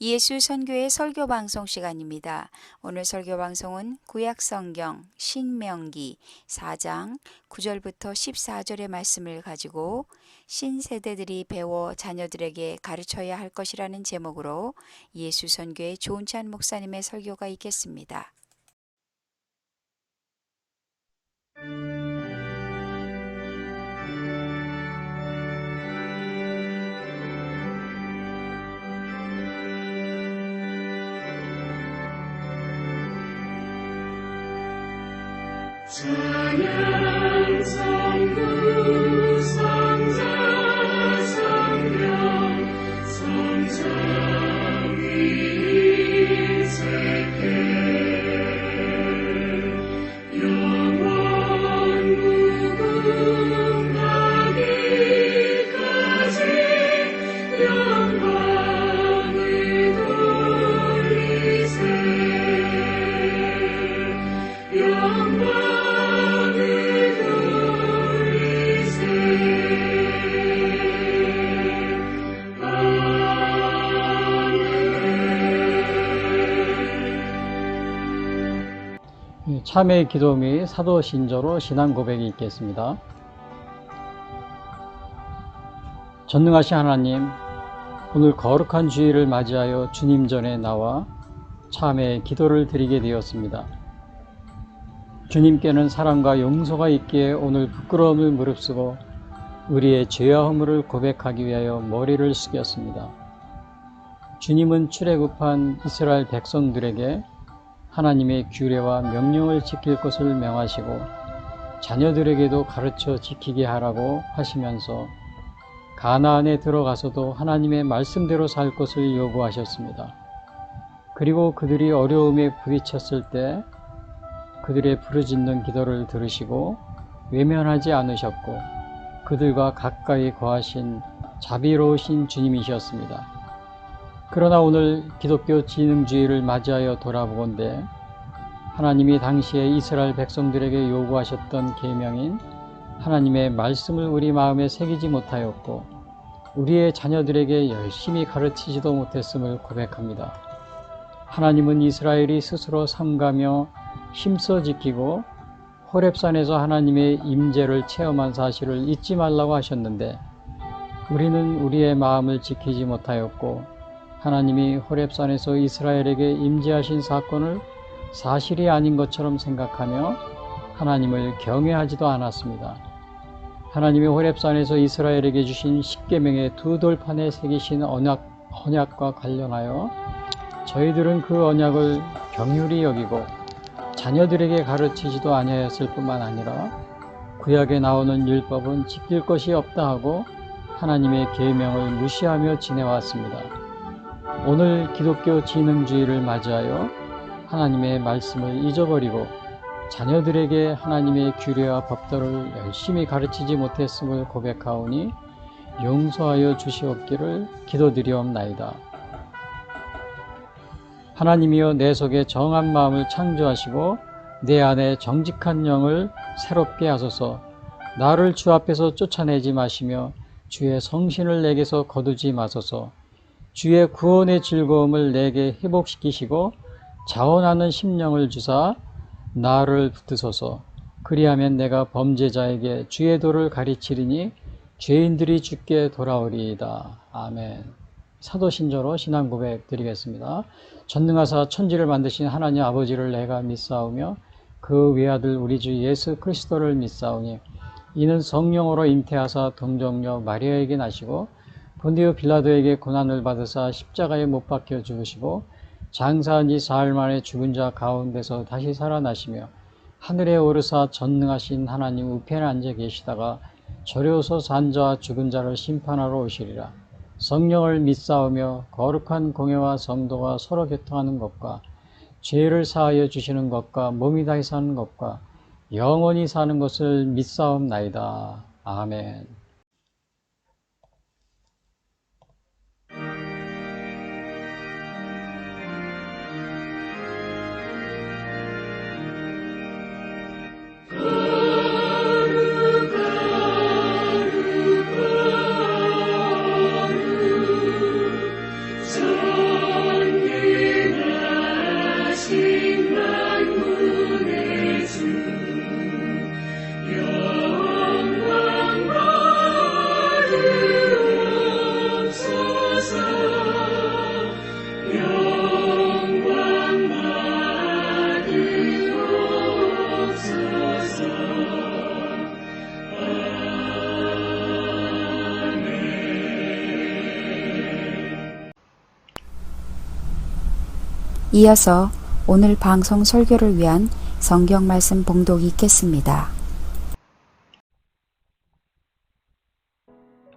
예수 선교의 설교 방송 시간입니다. 오늘 설교 방송은 구약 성경 신명기 4장 9절부터 14절의 말씀을 가지고 신세대들이 배워 자녀들에게 가르쳐야 할 것이라는 제목으로 예수 선교의 조은찬 목사님의 설교가 있겠습니다. 찬양 성부 성자 성령 성삼위 일체계 영원 무궁하기까지 영광을 돌리세 참회의 기도 및 사도 신조로 신앙 고백이 있겠습니다. 전능하신 하나님, 오늘 거룩한 주일을 맞이하여 주님 전에 나와 참회의 기도를 드리게 되었습니다. 주님께는 사랑과 용서가 있기에 오늘 부끄러움을 무릅쓰고 우리의 죄와 허물을 고백하기 위하여 머리를 숙였습니다. 주님은 출애굽한 이스라엘 백성들에게 하나님의 규례와 명령을 지킬 것을 명하시고 자녀들에게도 가르쳐 지키게 하라고 하시면서 가나안에 들어가서도 하나님의 말씀대로 살 것을 요구하셨습니다. 그리고 그들이 어려움에 부딪혔을 때 그들의 부르짖는 기도를 들으시고 외면하지 않으셨고 그들과 가까이 거하신 자비로우신 주님이셨습니다. 그러나 오늘 기독교 진흥주의를 맞이하여 돌아보건대 하나님이 당시에 이스라엘 백성들에게 요구하셨던 계명인 하나님의 말씀을 우리 마음에 새기지 못하였고 우리의 자녀들에게 열심히 가르치지도 못했음을 고백합니다. 하나님은 이스라엘이 스스로 삼가며 힘써 지키고 호렙산에서 하나님의 임재를 체험한 사실을 잊지 말라고 하셨는데 우리는 우리의 마음을 지키지 못하였고 하나님이 호렙산에서 이스라엘에게 임재하신 사건을 사실이 아닌 것처럼 생각하며 하나님을 경외하지도 않았습니다. 하나님이 호렙산에서 이스라엘에게 주신 십계명의 두 돌판에 새기신 언약과 관련하여 저희들은 그 언약을 경휼히 여기고 자녀들에게 가르치지도 아니하였을 뿐만 아니라 구약에 나오는 율법은 지킬 것이 없다 하고 하나님의 계명을 무시하며 지내왔습니다. 오늘 기독교 진흥주의를 맞이하여 하나님의 말씀을 잊어버리고 자녀들에게 하나님의 규례와 법도를 열심히 가르치지 못했음을 고백하오니 용서하여 주시옵기를 기도드리옵나이다. 하나님이여 내 속에 정한 마음을 창조하시고 내 안에 정직한 영을 새롭게 하소서. 나를 주 앞에서 쫓아내지 마시며 주의 성신을 내게서 거두지 마소서. 주의 구원의 즐거움을 내게 회복시키시고 자원하는 심령을 주사 나를 붙드소서. 그리하면 내가 범죄자에게 주의 도를 가르치리니 죄인들이 주께 돌아오리이다. 아멘. 사도신조로 신앙 고백 드리겠습니다. 전능하사 천지를 만드신 하나님 아버지를 내가 믿사오며 그 외아들 우리 주 예수 그리스도를 믿사오니 이는 성령으로 잉태하사 동정녀 마리아에게 나시고 본디오 빌라도에게 고난을 받으사 십자가에 못 박혀 죽으시고 장사한 지 사흘 만에 죽은 자 가운데서 다시 살아나시며 하늘에 오르사 전능하신 하나님 우편에 앉아 계시다가 저려서 산 자와 죽은 자를 심판하러 오시리라. 성령을 믿사오며 거룩한 공예와 성도가 서로 교통하는 것과 죄를 사하여 주시는 것과 몸이 다시 사는 것과 영원히 사는 것을 믿사옵나이다. 아멘. 이어서 오늘 방송 설교를 위한 성경 말씀 봉독이 있겠습니다.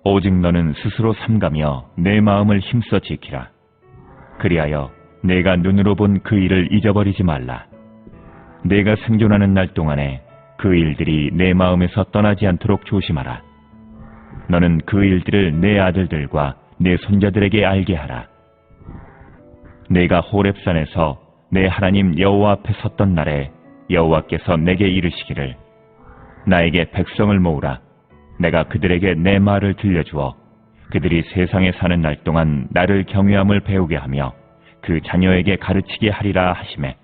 오직 너는 스스로 삼가며 내 마음을 힘써 지키라. 그리하여 내가 눈으로 본 그 일을 잊어버리지 말라. 내가 생존하는 날 동안에 그 일들이 내 마음에서 떠나지 않도록 조심하라. 너는 그 일들을 내 아들들과 내 손자들에게 알게 하라. 내가 호렙산에서 내 하나님 여호와 앞에 섰던 날에 여호와께서 내게 이르시기를 나에게 백성을 모으라. 내가 그들에게 내 말을 들려주어 그들이 세상에 사는 날 동안 나를 경외함을 배우게 하며 그 자녀에게 가르치게 하리라 하시매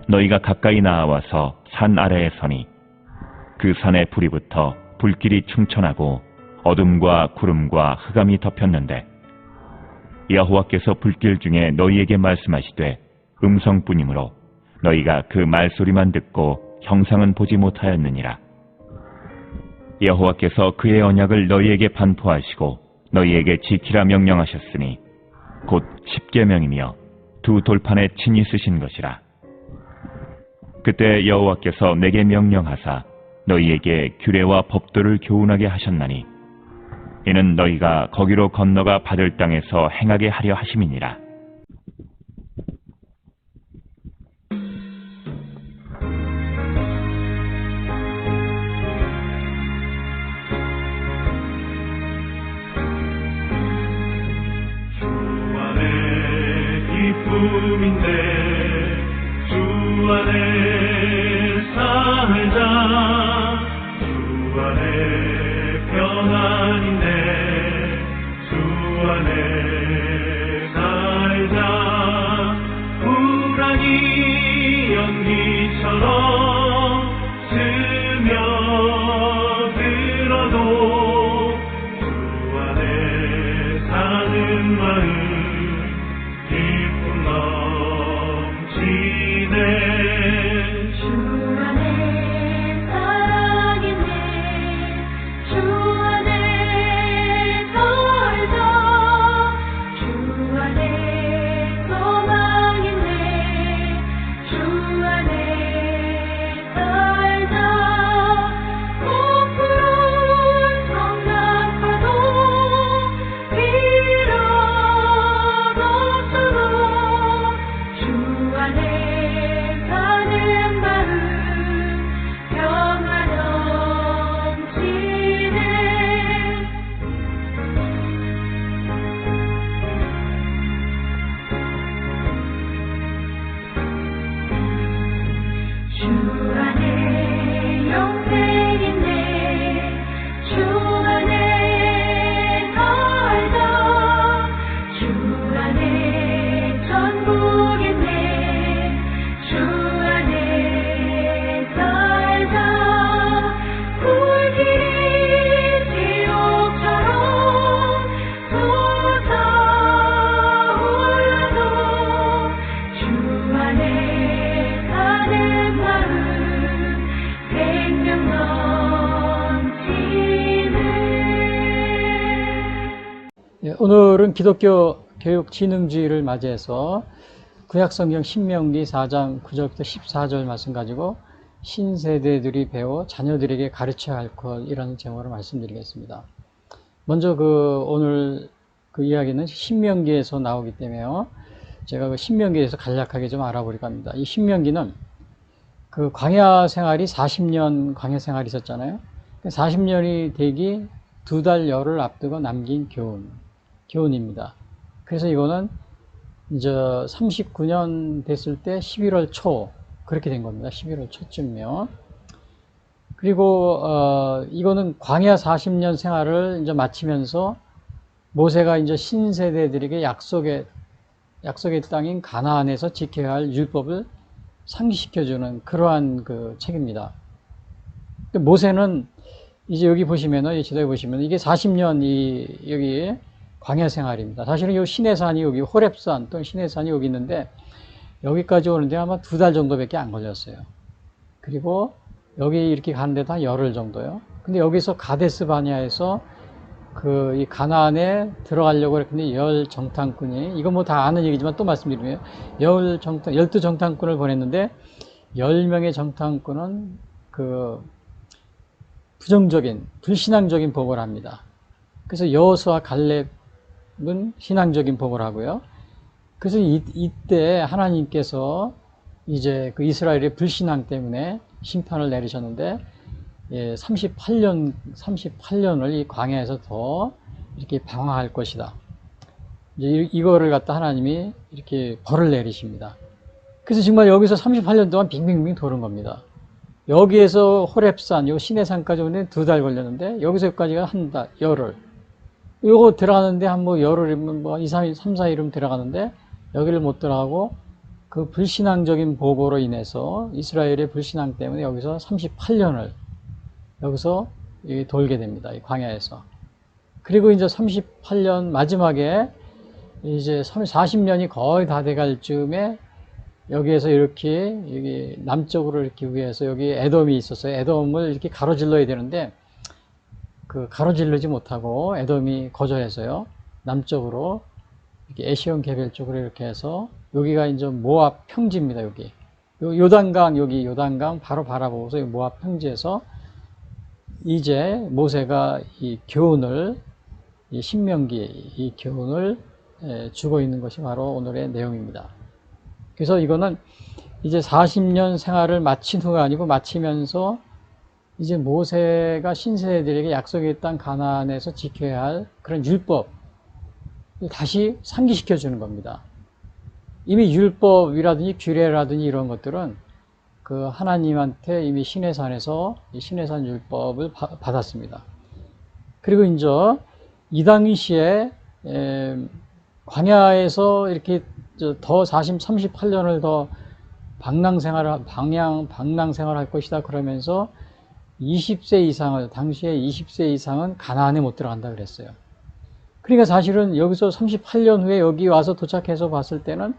너희가 가까이 나아와서 산 아래에 서니 그 산에 불이 붙어 불길이 충천하고 어둠과 구름과 흑암이 덮였는데 여호와께서 불길 중에 너희에게 말씀하시되 음성뿐이므로 너희가 그 말소리만 듣고 형상은 보지 못하였느니라. 여호와께서 그의 언약을 너희에게 반포하시고 너희에게 지키라 명령하셨으니 곧 십계명이며 두 돌판에 친히 쓰신 것이라. 그때 여호와께서 내게 명령하사 너희에게 규례와 법도를 교훈하게 하셨나니 이는 너희가 거기로 건너가 받을 땅에서 행하게 하려 하심이니라. 기쁨인데 주 안에 살자. 주 안에 평안인데 주 안에 살자. 불안이 연기처럼 스며들어도 주 안에 사는 마음 기쁨 넘치네. 주 안에 사랑이네. 주 안에 살자. 주 안에 소망이네. 주 안에 살자. 고프운 성낙파도 빌어놓도록 주 안에 사는 마음 평화 넘치네. 주 안에 영생이네. 주 안에 살자. 주 안에 천국이네. 주 안에 살자. 불길이 지옥처럼 솟아올라도 주 안에 사는 마음 생명 넘치네. 오늘은 기독교 교육 진흥주의를 맞이해서 구약성경 신명기 4장 9절부터 14절 말씀 가지고 신세대들이 배워 자녀들에게 가르쳐야 할 것이라는 제목으로 말씀드리겠습니다. 먼저 오늘 그 이야기는 신명기에서 나오기 때문에요. 제가 그 신명기에서 간략하게 좀 알아보려고 합니다. 이 신명기는 그 광야 생활이 40년 광야 생활이 있었잖아요. 40년이 되기 2달 열을 앞두고 남긴 교훈입니다. 그래서 이거는 이제 39년 됐을 때 11월 초 그렇게 된 겁니다. 11월 초쯤이요. 그리고 이거는 광야 40년 생활을 이제 마치면서 모세가 이제 신세대들에게 약속의 땅인 가나안에서 지켜야 할 율법을 상기시켜주는 그러한 그 책입니다. 모세는 이제 여기 보시면은, 이 지도에 보시면 이게 40년 여기 광야 생활입니다. 사실은 이 시내산이 여기 호렙산 또는 시내산이 여기 있는데 여기까지 오는데 아마 2달 정도밖에 안 걸렸어요. 그리고 여기 이렇게 가는데도 한 열흘 정도요. 근데 여기서 가데스 바냐에서 이 가나안에 들어가려고 했는데 열 정탐꾼이, 이거 뭐 다 아는 얘기지만 또 말씀드리면, 12정탐꾼을 보냈는데 10명의 정탐꾼은 부정적인, 불신앙적인 보고를 합니다. 그래서 여호수아 갈렙은 신앙적인 보고를 하고요. 그래서 이때 하나님께서 이제 그 이스라엘의 불신앙 때문에 심판을 내리셨는데, 38년을 이 광야에서 더 이렇게 방황할 것이다. 이제 이거를 갖다 하나님이 이렇게 벌을 내리십니다. 그래서 정말 여기서 38년 동안 빙빙빙 도는 겁니다. 여기에서 호렙산, 요 시내산까지 오는데 2달 걸렸는데, 여기서 여기까지가 한 달, 열흘. 요거 들어가는데 한 열흘이면 2, 3일, 3, 4일이면 들어가는데, 여기를 못 들어가고, 그 불신앙적인 보고로 인해서 이스라엘의 불신앙 때문에 여기서 38년을 여기서 돌게 됩니다. 이 광야에서. 그리고 이제 38년 마지막에 이제 40년이 거의 다 돼갈 즈음에 여기에서 이렇게 여기 남쪽으로 이렇게 위에서 여기 에돔이 있었어요. 에돔을 이렇게 가로질러야 되는데 그 가로질르지 못하고 에돔이 거절해서요. 남쪽으로 이렇게 에시온 게벨 쪽으로 이렇게 해서 여기가 이제 모압 평지입니다. 여기 요단강, 여기 요단강 바로 바라보고서 이 모압 평지에서 이제 모세가 이 교훈을, 이 신명기 이 교훈을 주고 있는 것이 바로 오늘의 내용입니다. 그래서 이거는 이제 40년 생활을 마친 후가 아니고 마치면서 이제 모세가 신세대들에게 약속의 땅 가나안에서 지켜야 할 그런 율법을 다시 상기시켜 주는 겁니다. 이미 율법이라든지 규례라든지 이런 것들은 그 하나님한테 이미 시내산에서 시내산 율법을 받았습니다. 그리고 이제 이 당시에 광야에서 이렇게 더 38년을 더 방랑생활할 것이다 그러면서 20세 이상을, 당시에 20세 이상은 가나안에 못 들어간다 그랬어요. 그러니까 사실은 여기서 38년 후에 여기 와서 도착해서 봤을 때는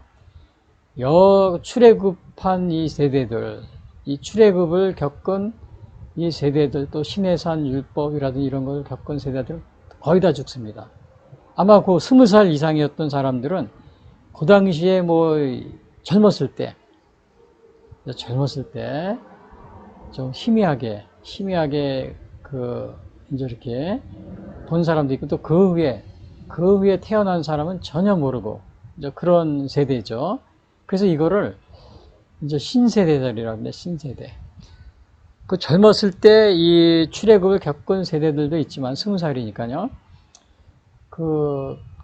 출애굽한 이 세대들, 이 출애굽을 겪은 이 세대들, 또 시내산 율법이라든지 이런 걸 겪은 세대들 거의 다 죽습니다. 아마 그 20살 이상이었던 사람들은 그 당시에 젊었을 때 좀 희미하게 이제 이렇게 본 사람도 있고, 또 그 후에 태어난 사람은 전혀 모르고 이제 그런 세대죠. 그래서 이거를 이제 신세대들이라고 합니다. 신세대. 그 젊었을 때 이 출애굽을 겪은 세대들도 있지만 20살이니까요.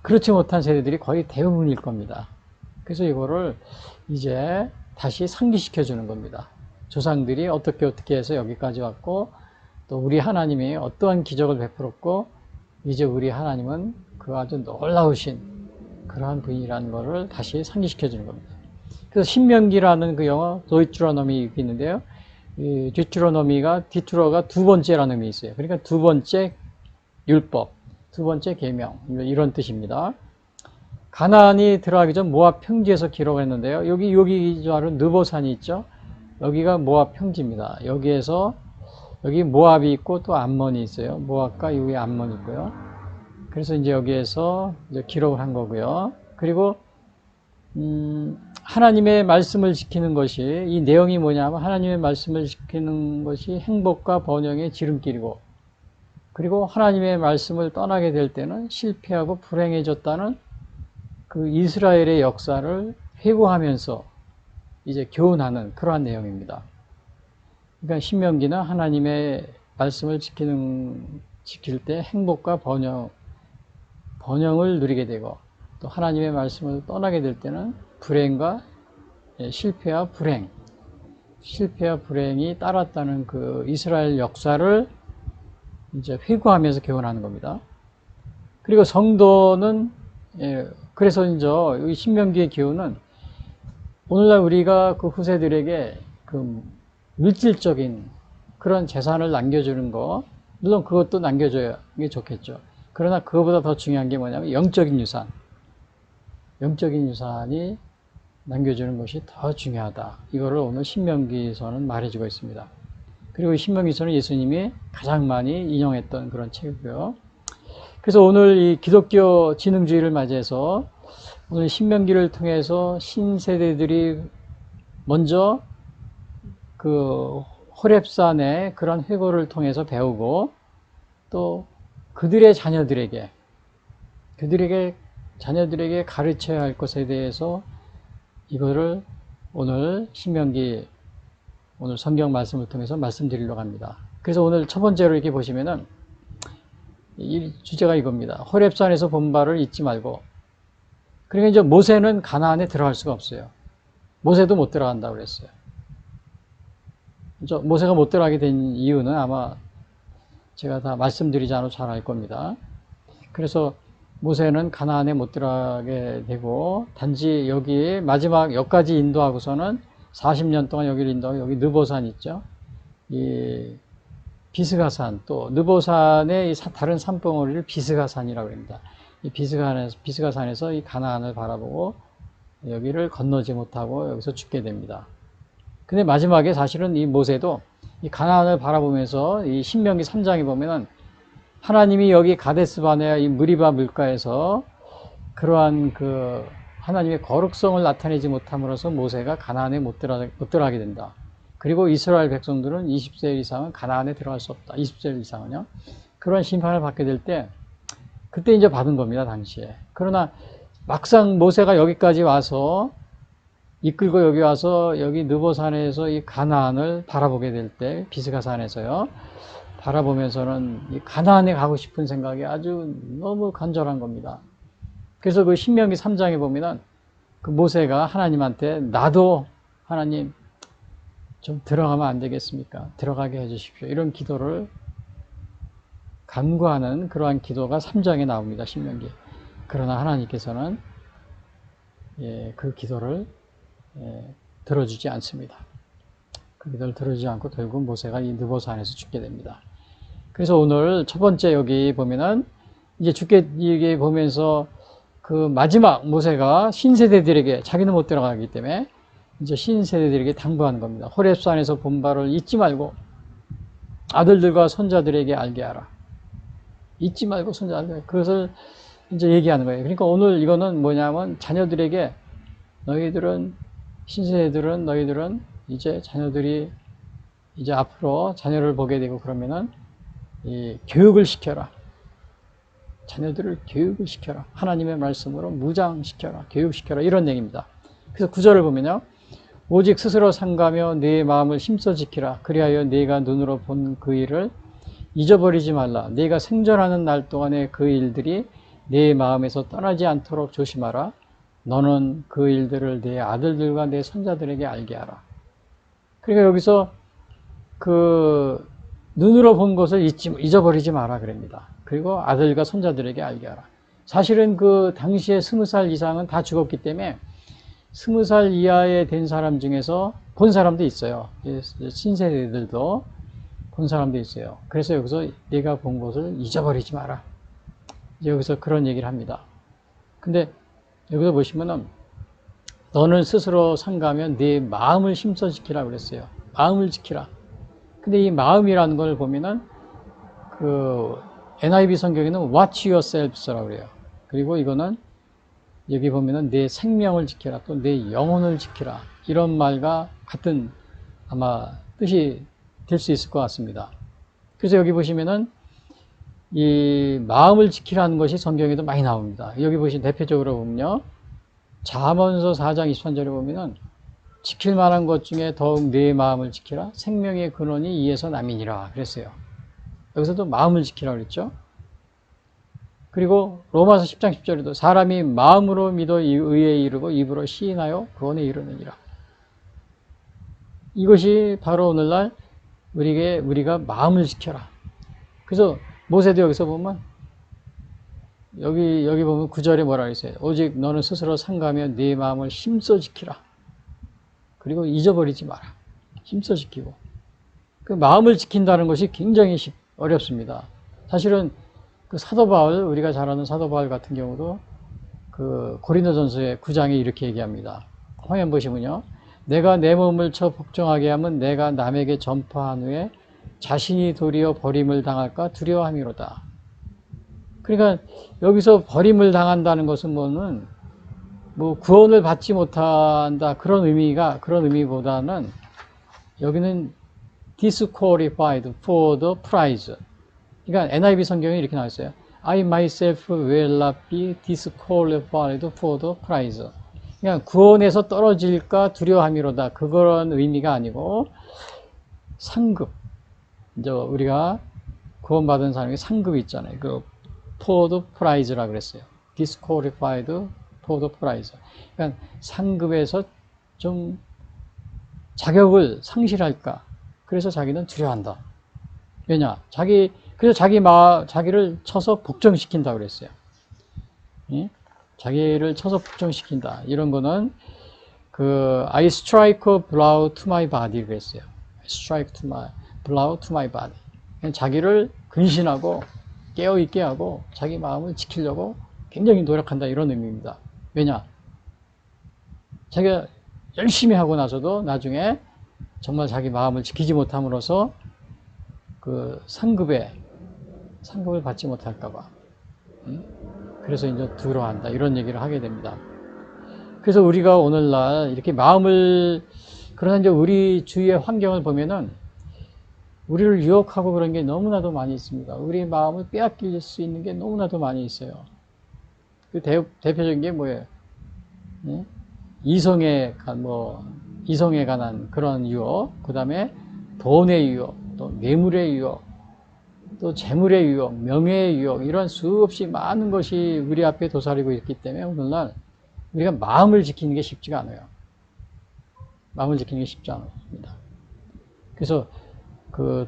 그렇지 못한 세대들이 거의 대부분일 겁니다. 그래서 이거를 이제 다시 상기시켜 주는 겁니다. 조상들이 어떻게 해서 여기까지 왔고, 또 우리 하나님이 어떠한 기적을 베풀었고, 이제 우리 하나님은 그 아주 놀라우신 그러한 분이라는 것을 다시 상기시켜 주는 겁니다. 그래서 신명기라는 그 영어 도이트로노미 있는데요. 이 디트로가 두 번째라는 의미 있어요. 그러니까 두 번째 율법, 두 번째 계명, 이런 뜻입니다. 가나안이 들어가기 전 모압 평지에서 기록을 했는데요. 여기 바로 느보산이 있죠. 여기가 모압 평지입니다. 여기 모압이 있고 또 암몬이 있어요. 모압과 이 위에 암몬이 있고요. 그래서 이제 여기에서 이제 기록을 한 거고요. 그리고 하나님의 말씀을 지키는 것이, 이 내용이 뭐냐면 하나님의 말씀을 지키는 것이 행복과 번영의 지름길이고, 그리고 하나님의 말씀을 떠나게 될 때는 실패하고 불행해졌다는 그 이스라엘의 역사를 회고하면서 이제 교훈하는 그러한 내용입니다. 그러니까 신명기는 하나님의 말씀을 지킬 때 행복과 번영을 누리게 되고, 또 하나님의 말씀을 떠나게 될 때는 불행과 실패와 불행이 따랐다는 그 이스라엘 역사를 이제 회고하면서 교훈하는 겁니다. 그리고 성도는, 그래서 이제 이 신명기의 교훈은 오늘날 우리가 그 후세들에게 그 물질적인 그런 재산을 남겨주는 거, 물론 그것도 남겨줘야 좋겠죠. 그러나 그것보다 더 중요한 게 뭐냐면 영적인 유산이 남겨주는 것이 더 중요하다. 이거를 오늘 신명기서는 말해주고 있습니다. 그리고 신명기서는 예수님이 가장 많이 인용했던 그런 책이고요. 그래서 오늘 이 기독교 진흥주의를 맞이해서 오늘 신명기를 통해서 신세대들이 먼저 그 호렙산의 그런 회고를 통해서 배우고 또 그들의 자녀들에게 가르쳐야 할 것에 대해서 이거를 오늘 신명기 오늘 성경 말씀을 통해서 말씀드리려고 합니다. 그래서 오늘 첫 번째로 이렇게 보시면은 이 주제가 이겁니다. 호렙산에서 본 바를 잊지 말고. 그러니까 이제 모세는 가나안에 들어갈 수가 없어요. 모세도 못 들어간다고 그랬어요. 모세가 못 들어가게 된 이유는 아마 제가 다 말씀드리지 않아도 잘 알 겁니다. 그래서 모세는 가나안에 못 들어가게 되고 단지 여기 마지막 여기까지 인도하고서는 40년 동안 여기를 인도하고 여기 느보산 있죠. 이 비스가산 또 느보산의 다른 산봉우리를 비스가산이라고 합니다. 이 비스가산에서 이 가나안을 바라보고 여기를 건너지 못하고 여기서 죽게 됩니다. 근데 마지막에 사실은 이 모세도 이 가나안을 바라보면서 이 신명기 3장에 보면은 하나님이 여기 가데스바네아 이 무리바 물가에서 그러한 그 하나님의 거룩성을 나타내지 못함으로써 모세가 가나안에 못 들어가게 된다. 그리고 이스라엘 백성들은 20세 이상은 가나안에 들어갈 수 없다. 20세 이상은요. 그런 심판을 받게 될 때 그때 이제 받은 겁니다, 당시에. 그러나 막상 모세가 여기까지 와서 이끌고 여기 와서 여기 느보산에서 이 가나안을 바라보게 될 때 비스가산에서요. 바라보면서는 이 가나안에 가고 싶은 생각이 아주 너무 간절한 겁니다. 그래서 그 신명기 3장에 보면은 그 모세가 하나님한테 나도 하나님 좀 들어가면 안 되겠습니까? 들어가게 해주십시오. 이런 기도를 간구하는 그러한 기도가 3장에 나옵니다. 신명기. 그러나 하나님께서는 그 기도를 들어주지 않습니다. 그 기도를 들어주지 않고 결국 모세가 이 느보산에서 죽게 됩니다. 그래서 오늘 첫 번째 여기 보면은 이제 죽게 이게 보면서 그 마지막 모세가 신세대들에게 자기는 못 들어가기 때문에 이제 신세대들에게 당부하는 겁니다. 호렙산에서 본 바를 잊지 말고 아들들과 손자들에게 알게 하라. 잊지 말고 손자들 그것을 이제 얘기하는 거예요. 그러니까 오늘 이거는 뭐냐면 자녀들에게 너희들은 신세대들은 너희들은 이제 자녀들이 이제 앞으로 자녀를 보게 되고 그러면은 이 교육을 시켜라. 자녀들을 교육을 시켜라. 하나님의 말씀으로 무장시켜라. 교육시켜라. 이런 얘기입니다. 그래서 9절을 보면요. 오직 스스로 삼가며 네 마음을 힘써 지키라. 그리하여 네가 눈으로 본 그 일을 잊어버리지 말라. 네가 생존하는 날 동안의 그 일들이 네 마음에서 떠나지 않도록 조심하라. 너는 그 일들을 네 아들들과 네 손자들에게 알게 하라. 그러니까 여기서 그 눈으로 본 것을 잊어버리지 마라 그럽니다. 그리고 아들과 손자들에게 알게 하라. 사실은 그 당시에 20살 이상은 다 죽었기 때문에 20살 이하에 된 사람 중에서 본 사람도 있어요. 신세대들도 본 사람도 있어요. 그래서 여기서 네가 본 것을 잊어버리지 마라. 여기서 그런 얘기를 합니다. 근데 여기서 보시면은 너는 스스로 삼가면 네 마음을 힘써 지키라 그랬어요. 마음을 지키라. 근데 이 마음이라는 걸 보면은 그 NIV 성경에는 watch yourselves라고 그래요. 그리고 이거는 여기 보면은 내 생명을 지켜라. 또 내 영혼을 지키라. 이런 말과 같은 아마 뜻이 될 수 있을 것 같습니다. 그래서 여기 보시면은 이 마음을 지키라는 것이 성경에도 많이 나옵니다. 여기 보시면 대표적으로 보면요. 잠언서 4장 23절에 보면은 지킬 만한 것 중에 더욱 내 마음을 지키라. 생명의 근원이 이에서 남이니라. 그랬어요. 여기서도 마음을 지키라 그랬죠. 그리고 로마서 10장 10절에도 사람이 마음으로 믿어 의에 이르고 입으로 시인하여 구원에 이르느니라. 이것이 바로 오늘날 우리가 마음을 지켜라. 그래서 모세도 여기서 보면 여기 보면 9절에 뭐라 그랬어요? 오직 너는 스스로 삼가며 네 마음을 힘써 지키라. 그리고 잊어버리지 마라. 힘써 지키고. 그 마음을 지킨다는 것이 굉장히 어렵습니다. 사실은 그 사도 바울, 우리가 잘 아는 사도 바울 같은 경우도 그 고린도전서의 9장에 이렇게 얘기합니다. 화면 보시면요. 내가 내 몸을 쳐 복종하게 하면 내가 남에게 전파한 후에 자신이 도리어 버림을 당할까 두려워함이로다. 그러니까 여기서 버림을 당한다는 것은 뭐 구원을 받지 못한다 그런 의미보다는 여기는 disqualified for the prize. 그러니까 NIV 성경에 이렇게 나와 있어요. I myself will not be disqualified for the prize. 그냥 구원에서 떨어질까 두려워함이로다. 그런 의미가 아니고 상급. 이제 우리가 구원받은 사람이 상급이 있잖아요. 그 for the prize라 그랬어요. disqualified for the prize. 그러니까 상급에서 좀 자격을 상실할까. 그래서 자기는 두려워한다. 왜냐? 그래서 자기를 쳐서 복종시킨다 그랬어요. 예? 자기를 쳐서 복종시킨다. 이런 거는 I strike a blow to my body 그랬어요. I strike blow to my body. 자기를 근신하고 깨어있게 하고 자기 마음을 지키려고 굉장히 노력한다. 이런 의미입니다. 왜냐? 자기가 열심히 하고 나서도 나중에 정말 자기 마음을 지키지 못함으로써 그 상급을 받지 못할까봐. 그래서 이제 두려워한다. 이런 얘기를 하게 됩니다. 그래서 우리가 오늘날 이렇게 그러나 이제 우리 주위의 환경을 보면은 우리를 유혹하고 그런 게 너무나도 많이 있습니다. 우리 마음을 빼앗길 수 있는 게 너무나도 많이 있어요. 그 대표적인 게 뭐예요? 네? 이성에 관한 그런 유혹, 그 다음에 돈의 유혹, 또 뇌물의 유혹, 또 재물의 유혹, 명예의 유혹, 이런 수없이 많은 것이 우리 앞에 도사리고 있기 때문에 오늘날 우리가 마음을 지키는 게 쉽지가 않아요. 마음을 지키는 게 쉽지 않습니다. 그래서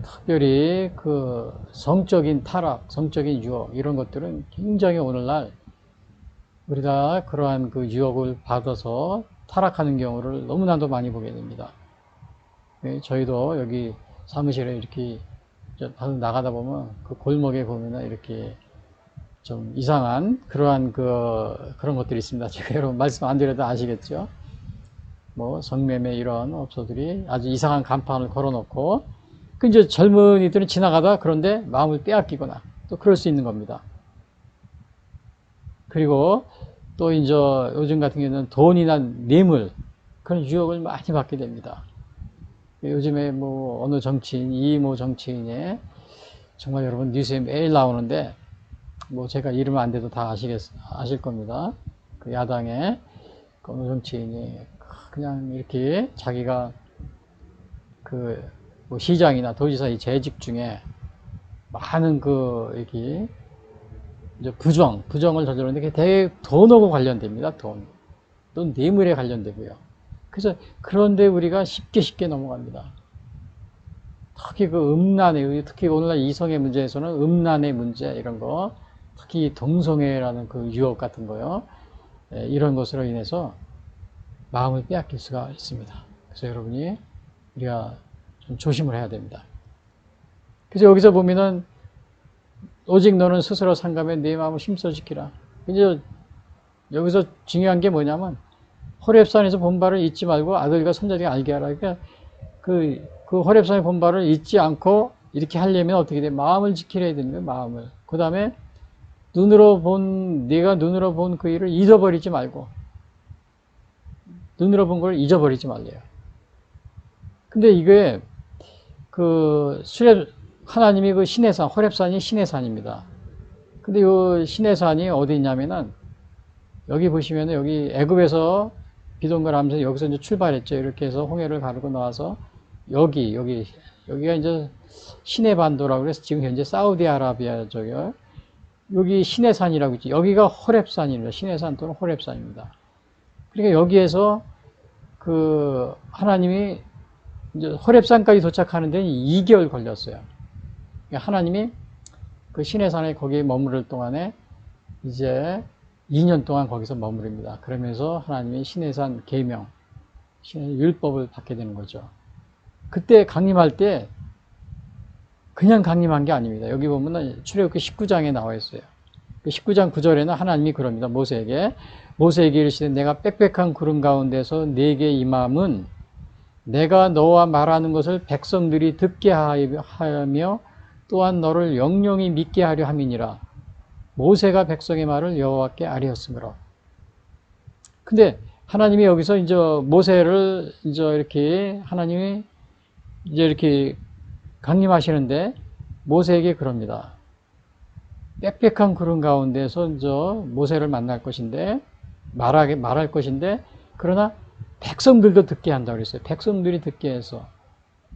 특별히 성적인 타락, 성적인 유혹, 이런 것들은 굉장히 오늘날 우리가 그러한 유혹을 받아서 타락하는 경우를 너무나도 많이 보게 됩니다. 저희도 여기 사무실에 이렇게 나가다 보면 그 골목에 보면은 이렇게 좀 이상한 그런 것들이 있습니다. 제가 여러분 말씀 안 드려도 아시겠죠? 뭐 성매매 이런 업소들이 아주 이상한 간판을 걸어놓고 이제 젊은이들은 지나가다 그런데 마음을 빼앗기거나 또 그럴 수 있는 겁니다. 그리고 또 이제 요즘 같은 경우는 돈이나 뇌물 그런 유혹을 많이 받게 됩니다. 요즘에 뭐 어느 정치인, 이모 정치인이 정말 여러분 뉴스에 매일 나오는데 뭐 제가 이름 안 돼도 다 아실 겁니다. 그 야당의 어느 정치인이 그냥 이렇게 자기가 뭐 시장이나 도지사 이 재직 중에 많은 이렇게 이제 부정을 저지르는데 그게 대개 돈하고 관련됩니다. 돈. 또 뇌물에 관련되고요. 그래서 그런데 우리가 쉽게 넘어갑니다. 특히 특히 오늘날 이성의 문제에서는 음란의 문제 이런 거, 특히 동성애라는 유혹 같은 거요. 이런 것으로 인해서 마음을 빼앗길 수가 있습니다. 그래서 우리가 좀 조심을 해야 됩니다. 그래서 여기서 보면은 오직 너는 스스로 상감해 네 마음을 힘써 지키라. 이제 여기서 중요한 게 뭐냐면 호렙산에서 본 바를 잊지 말고 아들과 손자에게 알게 하라. 그러니까 그 호렙산의 본 바를 잊지 않고 이렇게 하려면 어떻게 돼? 마음을 지키려야 되는 거예요. 마음을. 그 다음에 내가 눈으로 본 그 일을 잊어버리지 말고 눈으로 본 걸 잊어버리지 말래요. 근데 이게 하나님이 신의 산, 호렙산이 신의 산입니다. 근데 이 신의 산이 어디 있냐면은 여기 보시면은 여기 애굽에서 비동걸 하면서 여기서 이제 출발했죠. 이렇게 해서 홍해를 가르고 나와서 여기가 이제 신의 반도라고 그래서 지금 현재 사우디아라비아 쪽이요. 여기 신의 산이라고 있죠. 여기가 호렙산입니다. 신의 산 또는 호렙산입니다. 그러니까 여기에서 하나님이 이제 호렙산까지 도착하는 데는 2개월 걸렸어요. 그러니까 하나님이 신의 산에 거기에 머무를 동안에 이제 2년 동안 거기서 머무릅니다. 그러면서 하나님이 신의 산 계명, 신의 율법을 받게 되는 거죠. 그때 강림할 때 그냥 강림한 게 아닙니다. 여기 보면 출애굽기 19장에 나와 있어요. 19장 9절에는 하나님이 그럽니다. 모세에게 이르시되 내가 빽빽한 구름 가운데서 네게 임함은 내가 너와 말하는 것을 백성들이 듣게 하며 또한 너를 영영히 믿게 하려 함이니라. 모세가 백성의 말을 여호와께 아뢰었으므로. 근데 하나님이 여기서 이제 모세를 이제 이렇게 하나님이 이제 이렇게 강림하시는데 모세에게 그럽니다. 빽빽한 구름 가운데서 이제 모세를 만날 것인데 말할 것인데 그러나 백성들도 듣게 한다고 그랬어요. 백성들이 듣게 해서.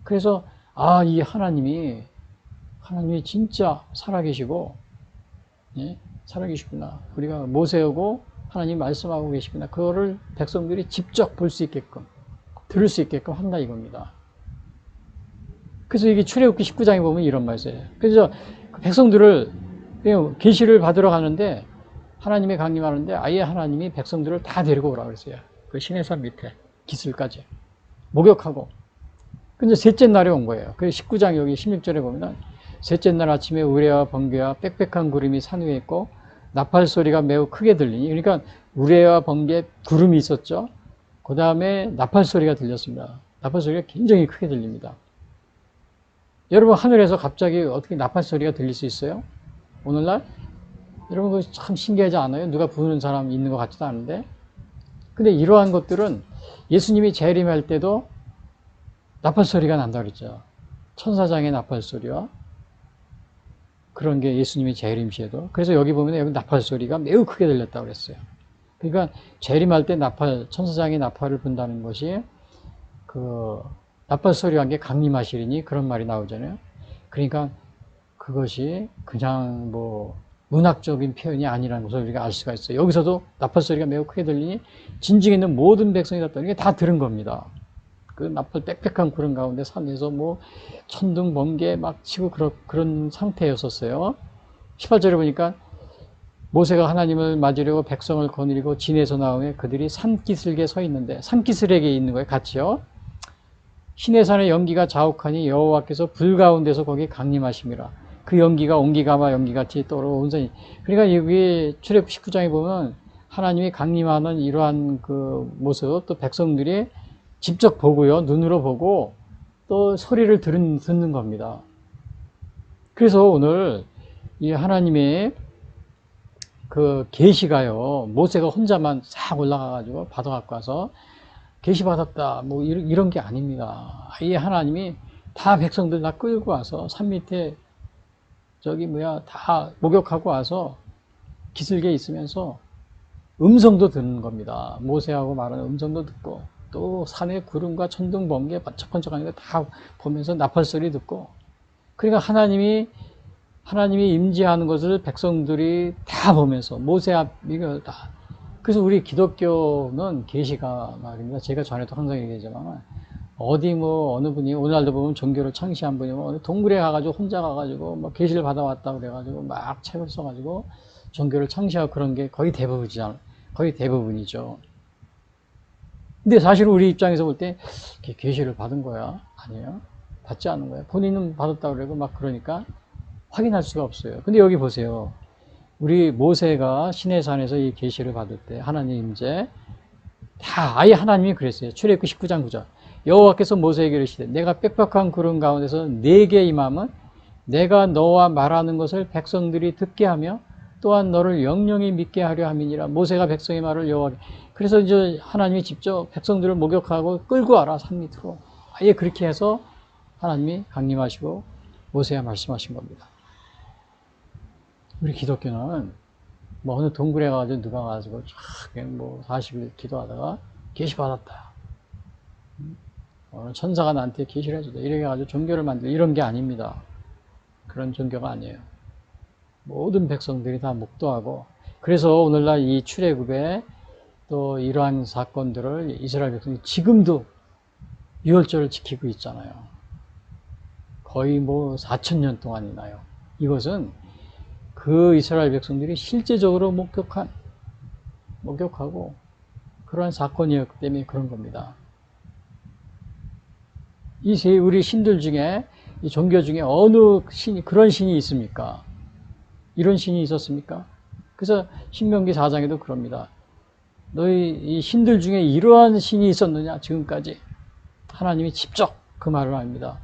그래서 이 하나님이 진짜 살아계시고, 예? 살아계시구나. 우리가 모세하고 하나님 말씀하고 계시구나. 그거를 백성들이 직접 볼 수 있게끔, 들을 수 있게끔 한다 이겁니다. 그래서 이게 출애굽기 19장에 보면 이런 말이 있어요. 그래서 백성들을 계시를 받으러 가는데 하나님이 강림하는데 아예 하나님이 백성들을 다 데리고 오라고 그랬어요. 그 시내산 밑에 기슭까지 목욕하고. 근데 셋째 날에 온 거예요. 그 19장 여기 16절에 보면은 셋째 날 아침에 우레와 번개와 빽빽한 구름이 산 위에 있고 나팔 소리가 매우 크게 들리니, 그러니까 우레와 번개 구름이 있었죠. 그 다음에 나팔 소리가 들렸습니다. 나팔 소리가 굉장히 크게 들립니다. 여러분, 하늘에서 갑자기 어떻게 나팔 소리가 들릴 수 있어요? 오늘날? 여러분, 그거 참 신기하지 않아요? 누가 부르는 사람 있는 것 같지도 않은데. 근데 이러한 것들은 예수님이 재림할 때도 나팔 소리가 난다 그랬죠. 천사장의 나팔 소리와 그런 게 예수님이 재림 시에도. 그래서 여기 보면 여기 나팔 소리가 매우 크게 들렸다고 그랬어요. 그러니까 재림할 때 천사장의 나팔을 분다는 것이 그 나팔 소리와 함께 강림하시리니 그런 말이 나오잖아요. 그러니까 그것이 그냥 뭐 문학적인 표현이 아니라는 것을 우리가 알 수가 있어요. 여기서도 나팔 소리가 매우 크게 들리니 진중에 있는 모든 백성이 다 들은 겁니다. 그 나팔 빽빽한 구름 가운데 산에서 뭐 천둥 번개 막 치고 그런 상태였었어요. 18절에 보니까 모세가 하나님을 맞으려고 백성을 거느리고 진에서 나오며 그들이 산기슭에 서 있는데, 산기슭에 있는 거예요, 같이요. 시내산의 연기가 자욱하니 여호와께서 불 가운데서 거기 강림하심이라. 그 연기가 온기가마 연기같이 떨어온전히. 그러니까 여기 출애굽 19장에 보면 하나님이 강림하는 이러한 그 모습, 또 백성들이 직접 보고요, 눈으로 보고 또 소리를 듣는 겁니다. 그래서 오늘 이 하나님의 그 계시가요, 모세가 혼자만 싹 올라가가지고 받아갖고 와서 계시 받았다 뭐 이런 게 아닙니다. 이 하나님이 다 백성들 다 끌고 와서 산 밑에 다 목욕하고 와서 기슭에 있으면서 음성도 듣는 겁니다. 모세하고 말하는 음성도 듣고, 또 산의 구름과 천둥 번개 번쩍번쩍하는 거 다 보면서 나팔 소리 듣고. 그러니까 하나님이 임재하는 것을 백성들이 다 보면서 모세 이거 다. 그래서 우리 기독교는 계시가 말입니다. 제가 전에도 항상 얘기하지만 어느 분이 오늘날도 보면 종교를 창시한 분이 어느 동굴에 가가지고 혼자 가가지고 막 계시를 받아왔다 그래가지고 막 책을 써가지고 종교를 창시하고 그런 게 거의 대부분이죠. 근데 사실 우리 입장에서 볼 때 계시를 받은 거야? 아니에요. 받지 않은 거야. 본인은 받았다고 그러고 막 그러니까 확인할 수가 없어요. 근데 여기 보세요. 우리 모세가 시내산에서 이 계시를 받을 때 하나님 임재 다 아예 하나님이 그랬어요. 출애굽기 19장 9절. 여호와께서 모세에게 이르시되 내가 빽빽한 구름 가운데서 네게 임함은 내가 너와 말하는 것을 백성들이 듣게 하며 또한 너를 영영히 믿게 하려 함이니라. 모세가 백성의 말을 여호와께. 그래서 이제 하나님이 직접 백성들을 목욕하고 끌고 와라 산 밑으로. 아예 그렇게 해서 하나님이 강림하시고 모세와 말씀하신 겁니다. 우리 기독교는 뭐 어느 동굴에 가가지고 누가 가지고 뭐 40일 기도하다가 계시 받았다. 천사가 나한테 계시를 해주다. 이렇게 해가지고 종교를 만들고 이런 게 아닙니다. 그런 종교가 아니에요. 모든 백성들이 다 묵도하고. 그래서 오늘날 이 출애굽에 또 이러한 사건들을 이스라엘 백성이 지금도 유월절을 지키고 있잖아요. 거의 뭐 4,000년 동안이나요. 이것은 그 이스라엘 백성들이 실제적으로 목격하고 그러한 사건이었기 때문에 그런 겁니다. 우리 신들 중에, 이 종교 중에 어느 그런 신이 있습니까? 이런 신이 있었습니까? 그래서 신명기 4장에도 그럽니다. 너희 이 신들 중에 이러한 신이 있었느냐, 지금까지? 하나님이 직접 그 말을 합니다.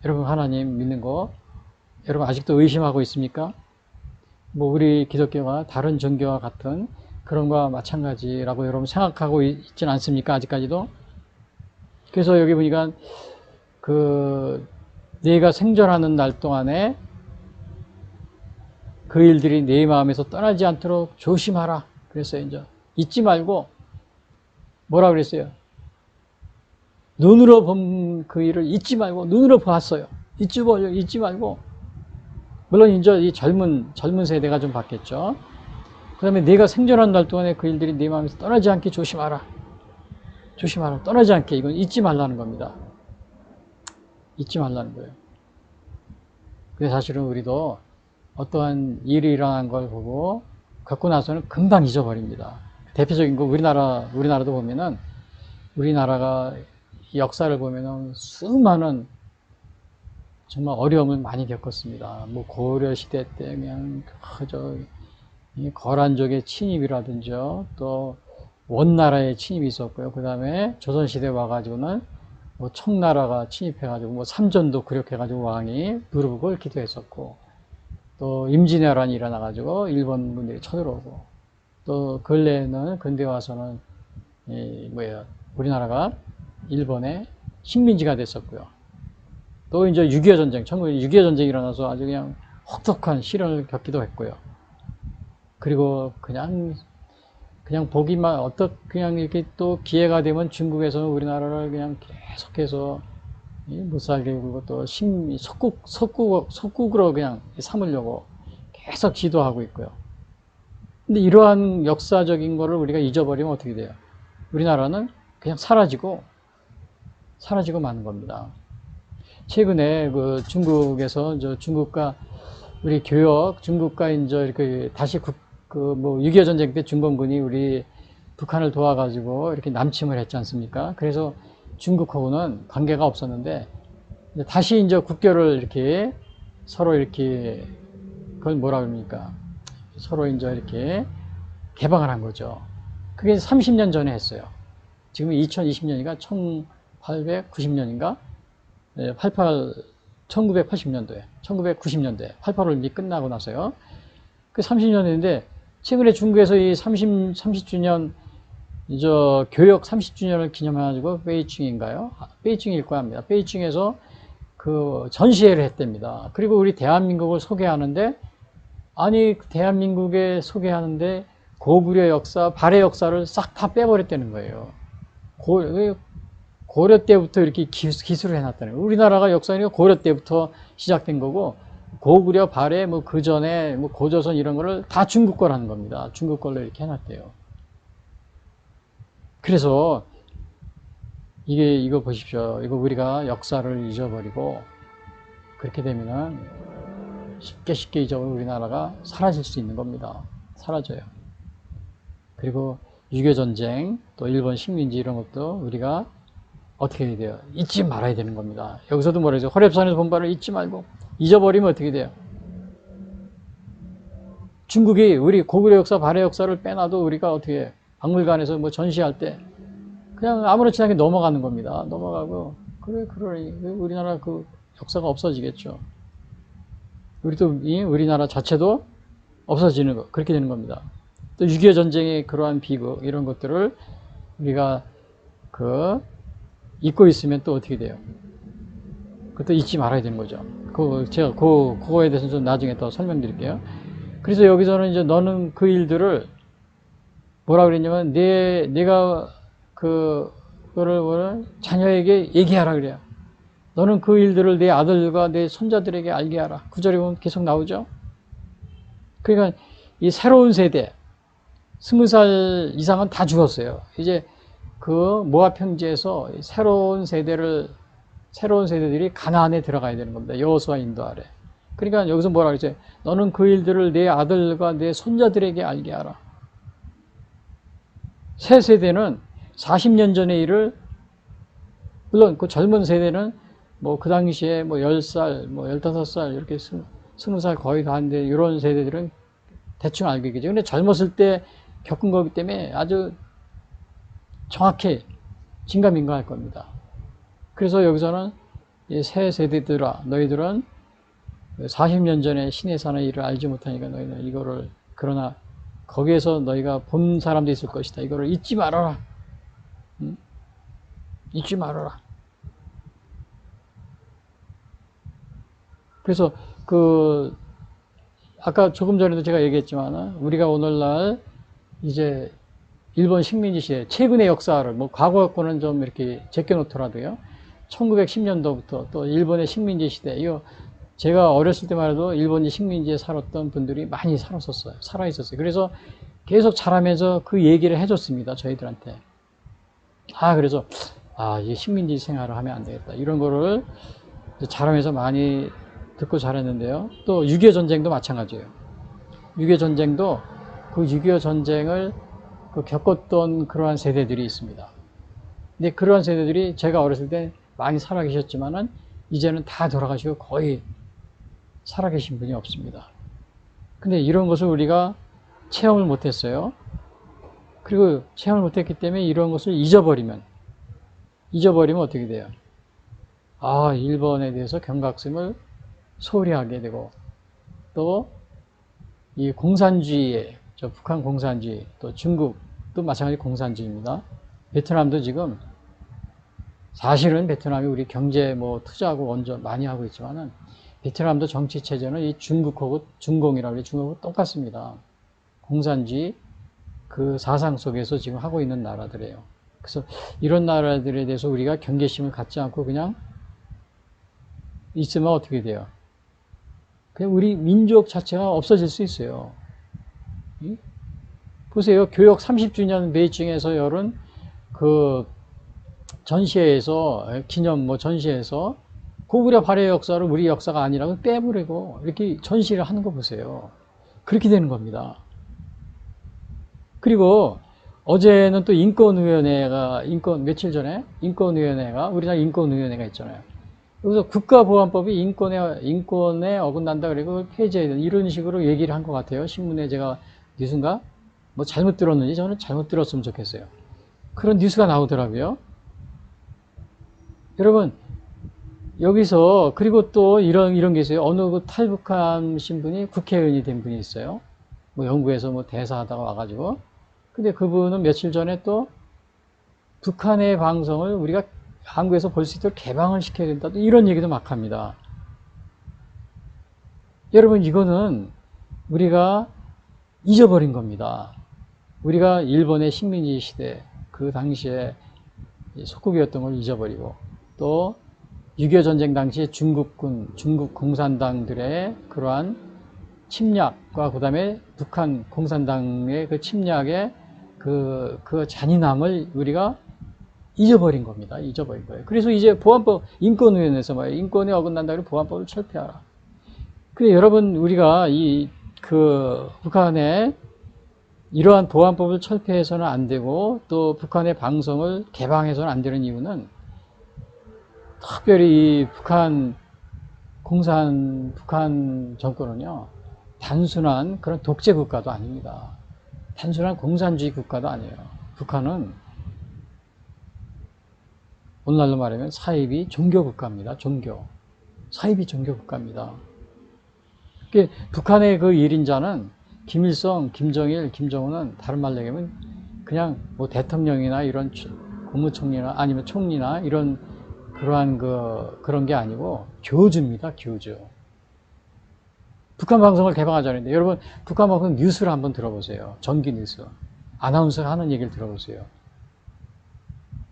여러분, 하나님 믿는 거, 여러분 아직도 의심하고 있습니까? 뭐 우리 기독교가 다른 종교와 같은 그런 거와 마찬가지라고 여러분 생각하고 있지는 않습니까? 아직까지도. 그래서 여기 보니까 네가 생존하는 날 동안에 그 일들이 네 마음에서 떠나지 않도록 조심하라. 그랬어요. 이제 잊지 말고 뭐라 그랬어요? 눈으로 본 그 일을 잊지 말고 눈으로 보았어요. 잊지 말고. 물론 이제 이 젊은 세대가 좀 바뀌었죠. 그 다음에 네가 생존한 날 동안에 그 일들이 네 마음에서 떠나지 않게 조심하라. 조심하라. 떠나지 않게. 이건 잊지 말라는 겁니다. 잊지 말라는 거예요. 근데 사실은 우리도 어떠한 일이 일어난 걸 보고 겪고 나서는 금방 잊어버립니다. 대표적인 거 우리나라도 보면은 우리나라가 역사를 보면은 수많은 정말 어려움을 많이 겪었습니다. 뭐 고려 시대 때 그냥 이 거란족의 침입이라든지 또 원나라의 침입이 있었고요. 그 다음에 조선 시대 와가지고는 뭐 청나라가 침입해가지고 뭐 삼전도 굴욕해가지고 왕이 무릎을 꿇기도 했었고, 또 임진왜란이 일어나가지고 일본 분들이 쳐들어오고, 또 근래에는 근대 와서는 우리나라가 일본의 식민지가 됐었고요. 또 이제 6.25 전쟁, 196.25 전쟁이 일어나서 아주 그냥 혹독한 시련을 겪기도 했고요. 그리고 그냥 보기만 그냥 이렇게 또 기회가 되면 중국에서는 우리나라를 그냥 계속해서 못 살게 굴고 또 속국으로 그냥 삼으려고 계속 지도하고 있고요. 근데 이러한 역사적인 거를 우리가 잊어버리면 어떻게 돼요? 우리나라는 그냥 사라지고 마는 겁니다. 최근에 그 중국에서 중국과 우리 중국과 이제 이렇게 다시 6.25 전쟁 때 중공군이 우리 북한을 도와가지고 이렇게 남침을 했지 않습니까? 그래서 중국하고는 관계가 없었는데, 다시 이제 국교를 이렇게 서로 이렇게, 그걸 뭐라 그럽니까? 서로 이제 이렇게 개방을 한 거죠. 그게 30년 전에 했어요. 지금 2020년인가? 1890년인가? 1980년도에, 1990년도에, 88월 미 끝나고 나서요. 그 30년인데, 최근에 중국에서 이 30주년, 교역 30주년을 기념해가지고, 베이징인가요? 베이징일 거야 합니다. 베이징에서 그 전시회를 했답니다. 그리고 우리 대한민국을 소개하는데, 아니, 대한민국에 소개하는데, 고구려 역사, 발해 역사를 싹 다 빼버렸다는 거예요. 고려 때부터 이렇게 기술을 해놨다는 거예요. 우리나라가 역사는 고려 때부터 시작된 거고, 고구려, 발해, 뭐 그 전에 뭐 고조선 이런 거를 다 중국 거라는 겁니다. 중국 걸로 이렇게 해놨대요. 그래서 이거 보십시오. 이거 우리가 역사를 잊어버리고 그렇게 되면은 쉽게 잊어버리고 우리나라가 사라질 수 있는 겁니다. 사라져요. 그리고 6.25 전쟁, 또 일본 식민지 이런 것도 우리가 어떻게 해야 돼요? 잊지 말아야 되는 겁니다. 여기서도 뭐라죠? 호랩산에서 본 바를 잊지 말고 잊어버리면 어떻게 돼요? 중국이 우리 고구려 역사, 발해 역사를 빼놔도 우리가 어떻게 해요? 박물관에서 뭐 전시할 때 그냥 아무렇지 않게 넘어가는 겁니다. 넘어가고 그래 우리나라 그 역사가 없어지겠죠. 우리나라 자체도 없어지는 거, 그렇게 되는 겁니다. 또 6.25 전쟁의 그러한 비극 이런 것들을 우리가 잊고 있으면 또 어떻게 돼요? 그것도 잊지 말아야 되는 거죠. 제가 그거에 대해서는 좀 나중에 더 설명드릴게요. 그래서 여기서는 이제 너는 그 일들을 뭐라 그랬냐면 내가 그거를 자녀에게 얘기하라 그래요. 너는 그 일들을 내 아들과 내 손자들에게 알게 하라. 구절에 보면 계속 나오죠. 그러니까 이 새로운 세대 20살 이상은 다 죽었어요. 이제 그 모압 평지에서 새로운 세대들이 가나안에 들어가야 되는 겁니다. 여호수아 인도 아래. 그러니까 여기서 뭐라 그러죠? 너는 그 일들을 내 아들과 내 손자들에게 알게 하라. 새 세대는 40년 전의 일을, 물론 그 젊은 세대는 뭐 그 당시에 뭐 10살, 뭐 15살, 이렇게 20살 거의 다 하는데 이런 세대들은 대충 알고 있겠죠. 근데 젊었을 때 겪은 거기 때문에 아주 정확히 진감인가할 겁니다. 그래서 여기서는 새 세대들아, 너희들은 40년 전에 신에 사는 일을 알지 못하니까 너희는 이거를, 그러나 거기에서 너희가 본 사람도 있을 것이다. 이거를 잊지 말아라. 응? 잊지 말아라. 그래서 아까 조금 전에도 제가 얘기했지만, 우리가 오늘날 이제 일본 식민지 시대, 최근의 역사를, 뭐 과거 거는 좀 이렇게 제껴놓더라도요, 1910년도부터 또 일본의 식민지 시대, 이거 제가 어렸을 때만 해도 일본이 식민지에 살았던 분들이 많이 살아있었어요. 그래서 계속 자라면서 그 얘기를 해줬습니다, 저희들한테. 그래서, 이 식민지 생활을 하면 안 되겠다. 이런 거를 자라면서 많이 듣고 자랐는데요. 또 6.25 전쟁도 마찬가지예요. 6.25 전쟁도 그 6.25 전쟁을 겪었던 그러한 세대들이 있습니다. 근데 그러한 세대들이 제가 어렸을 때 많이 살아계셨지만은 이제는 다 돌아가시고 거의 살아계신 분이 없습니다. 근데 이런 것을 우리가 체험을 못했어요. 그리고 체험을 못했기 때문에 이런 것을 잊어버리면 어떻게 돼요? 일본에 대해서 경각심을 소홀히 하게 되고, 또 이 공산주의에, 북한 공산주의, 또 중국도 마찬가지 공산주의입니다. 베트남도 지금, 사실은 베트남이 우리 경제 투자하고 원전 많이 하고 있지만은, 베트남도 정치 체제는 이 중국하고 중공이라고 해요. 중국하고 똑같습니다. 공산주의 그 사상 속에서 지금 하고 있는 나라들이에요. 그래서 이런 나라들에 대해서 우리가 경계심을 갖지 않고 그냥 있으면 어떻게 돼요? 그냥 우리 민족 자체가 없어질 수 있어요. 보세요. 교역 30주년 베이징에서 열은 그 전시회에서, 기념 전시회에서 고구려 발해 역사를 우리 역사가 아니라고 빼버리고 이렇게 전시를 하는 거 보세요. 그렇게 되는 겁니다. 그리고 어제는 또 며칠 전에 인권위원회가, 우리나라 인권위원회가 있잖아요. 그래서 국가보안법이 인권에 어긋난다 그리고 폐지해야 된다, 이런 식으로 얘기를 한 것 같아요. 신문에 제가 뉴스인가 잘못 들었는지, 저는 잘못 들었으면 좋겠어요. 그런 뉴스가 나오더라고요. 여러분, 여기서, 그리고 또 이런 게 있어요. 어느 탈북한 신분이 국회의원이 된 분이 있어요. 영국에서 대사하다가 와가지고. 근데 그분은 며칠 전에 또 북한의 방송을 우리가 한국에서 볼 수 있도록 개방을 시켜야 된다, 이런 얘기도 막 합니다. 여러분, 이거는 우리가 잊어버린 겁니다. 우리가 일본의 식민지 시대, 그 당시에 속국이었던 걸 잊어버리고, 또 6.25 전쟁 당시에 중국 공산당들의 그러한 침략과 그 다음에 북한 공산당의 그 침략의 그 잔인함을 우리가 잊어버린 겁니다. 잊어버린 거예요. 그래서 이제 보안법, 인권위원회에서 말이에요. 인권에 어긋난다 그러면 보안법을 철폐하라. 근데 여러분, 우리가 북한의 이러한 보안법을 철폐해서는 안 되고, 또 북한의 방송을 개방해서는 안 되는 이유는, 특별히 이 북한 정권은요, 단순한 그런 독재 국가도 아닙니다. 단순한 공산주의 국가도 아니에요. 북한은 오늘날로 말하면 사이비 종교 국가입니다. 사이비 종교 국가입니다. 북한의 그 1인자는 김일성, 김정일, 김정은은 다른 말로 얘기하면 그냥 대통령이나 이런 국무총리나 아니면 총리나 이런 그런 게 아니고 교주입니다. 교주. 북한 방송을 개방하자는데, 여러분, 북한 방송 뉴스를 한번 들어보세요. 전기 뉴스. 아나운서가 하는 얘기를 들어보세요.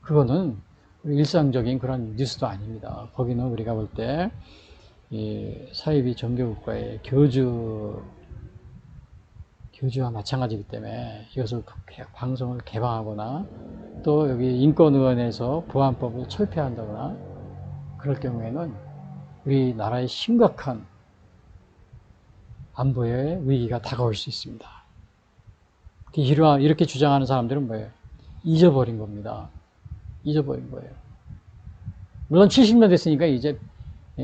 그거는 일상적인 그런 뉴스도 아닙니다. 거기는 우리가 볼 때 이 사이비 종교국가의 교주와 마찬가지이기 때문에 이것을 방송을 개방하거나, 또 여기 인권위원회에서 보안법을 철폐한다거나 그럴 경우에는 우리나라의 심각한 안보의 위기가 다가올 수 있습니다. 이렇게 주장하는 사람들은 뭐예요? 잊어버린 겁니다. 잊어버린 거예요. 물론 70년 됐으니까 이제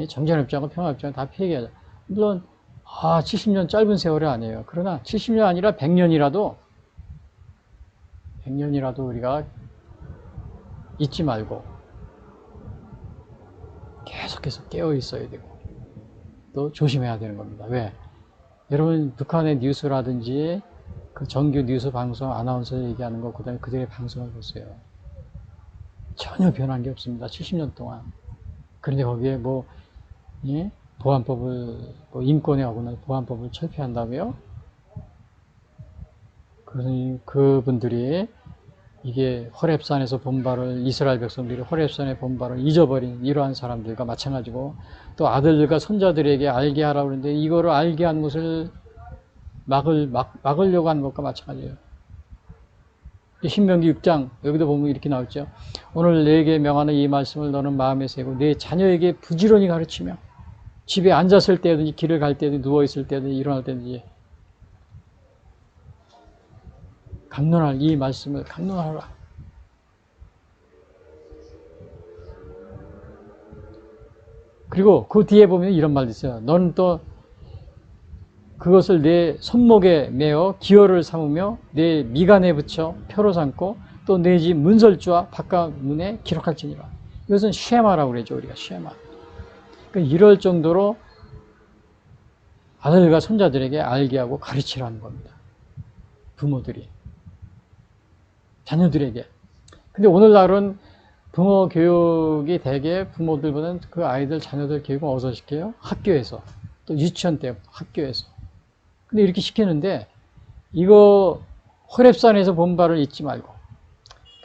정전협정하고 평화협정 다 폐기하자. 물론 70년 짧은 세월이 아니에요. 그러나 70년 아니라 100년이라도 우리가 잊지 말고 계속해서 깨어 있어야 되고, 또 조심해야 되는 겁니다. 왜? 여러분 북한의 뉴스라든지 그 정규 뉴스 방송 아나운서 얘기하는 거 그다음에 그들의 방송을 보세요. 전혀 변한 게 없습니다. 70년 동안. 그런데 거기에 뭐 예? 보안법을 뭐 인권에 어긋나는 보안법을 철폐한다고요? 그분들이 이게 호렙산에서 본 바를 이스라엘 백성들이 호렙산에 본 바를 잊어버린 이러한 사람들과 마찬가지고 또 아들들과 손자들에게 알게 하라고 그러는데 이거를 알게 하는 것을 막으려고 하는 것과 마찬가지예요. 신명기 6장 여기도 보면 이렇게 나왔죠. 오늘 내게 명하는 이 말씀을 너는 마음에 새고 내 자녀에게 부지런히 가르치며 집에 앉았을 때든지 길을 갈 때든지 누워있을 때든지 일어날 때든지 강론할 이 말씀을 강론하라. 그리고 그 뒤에 보면 이런 말도 있어요. 너는 또 그것을 내 손목에 메어 기어를 삼으며 내 미간에 붙여 표로 삼고 또 내 집 문설주와 바깥 문에 기록할지니라. 이것은 쉐마라고 그러죠. 우리가 쉐마. 그러니까 이럴 정도로 아들과 손자들에게 알게 하고 가르치라는 겁니다. 부모들이. 자녀들에게. 근데 오늘날은 부모 교육이 대개 부모들보다는 그 아이들, 자녀들 교육은 어디서 시켜요? 학교에서. 또 유치원 때부터 학교에서. 근데 이렇게 시키는데 이거 호렙산에서 본 바를 잊지 말고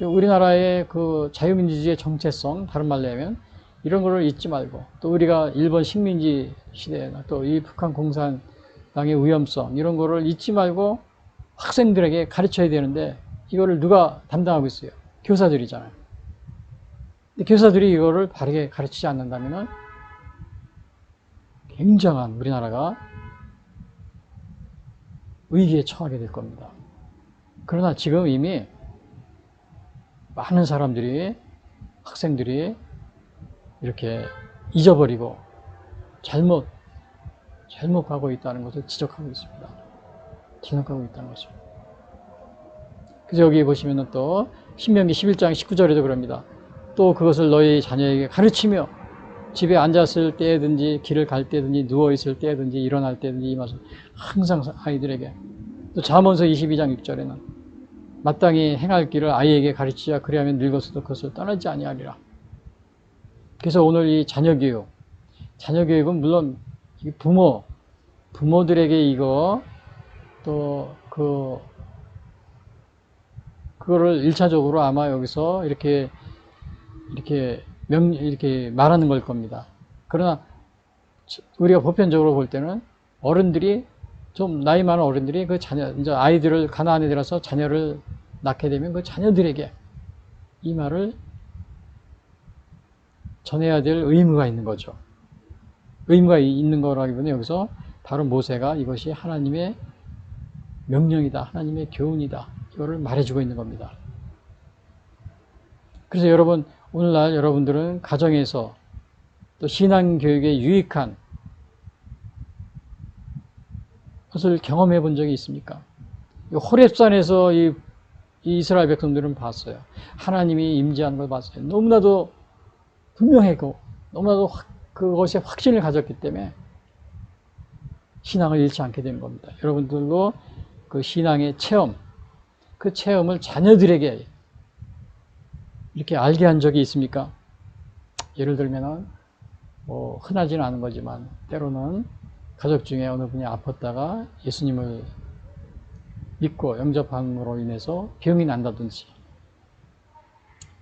우리나라의 그 자유민주주의의 정체성, 다른 말로 하면 이런 거를 잊지 말고 또 우리가 일본 식민지 시대나 또 이 북한 공산당의 위험성 이런 거를 잊지 말고 학생들에게 가르쳐야 되는데 이거를 누가 담당하고 있어요? 교사들이잖아요. 근데 교사들이 이거를 바르게 가르치지 않는다면 굉장한 우리나라가 위기에 처하게 될 겁니다. 그러나 지금 이미 많은 사람들이, 학생들이 이렇게 잊어버리고 잘못 가고 있다는 것을 지적하고 있습니다. 지적하고 있다는 것입니다. 그래서 여기 보시면 또 신명기 11장 19절에도 그럽니다. 또 그것을 너희 자녀에게 가르치며 집에 앉았을 때든지 길을 갈 때든지 누워있을 때든지 일어날 때든지 이 말씀 항상 아이들에게 또 잠언서 22장 6절에는 마땅히 행할 길을 아이에게 가르치자 그리하면 늙어서도 그것을 떠나지 아니하리라. 그래서 오늘 이 자녀 교육은 물론 부모들에게 이거 또 그거를 1차적으로 아마 여기서 이렇게 말하는 걸 겁니다. 그러나 우리가 보편적으로 볼 때는 어른들이 좀 나이 많은 어른들이 그 이제 아이들을 가나안에 들어서 자녀를 낳게 되면 그 자녀들에게 이 말을 전해야 될 의무가 있는 거죠. 의무가 있는 거라기보다는 여기서 바로 모세가 이것이 하나님의 명령이다. 하나님의 교훈이다. 이거를 말해주고 있는 겁니다. 그래서 여러분 오늘날 여러분들은 가정에서 또 신앙교육에 유익한 것을 경험해 본 적이 있습니까? 호렙산에서 이 이스라엘 백성들은 봤어요. 하나님이 임재하는 걸 봤어요. 너무나도 분명했고 너무나도 그것에 확신을 가졌기 때문에 신앙을 잃지 않게 된 겁니다. 여러분들도 그 신앙의 체험, 그 체험을 자녀들에게 이렇게 알게 한 적이 있습니까? 예를 들면은 뭐 흔하지는 않은 거지만 때로는 가족 중에 어느 분이 아팠다가 예수님을 믿고 영접함으로 인해서 병이 난다든지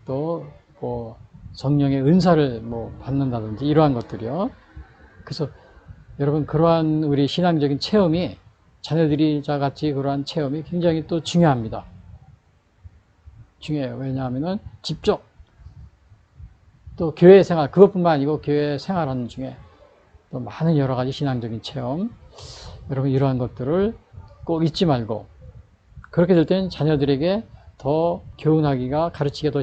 또 뭐 성령의 은사를 뭐 받는다든지 이러한 것들이요. 그래서 여러분 그러한 우리 신앙적인 체험이 자녀들이 자같이 그러한 체험이 굉장히 또 중요합니다. 중요해요. 왜냐하면은 직접 또 교회 생활 그것뿐만 아니고 교회 생활하는 중에 또 많은 여러 가지 신앙적인 체험 여러분 이러한 것들을 꼭 잊지 말고 그렇게 될 때는 자녀들에게 더 교훈하기가 가르치기가 더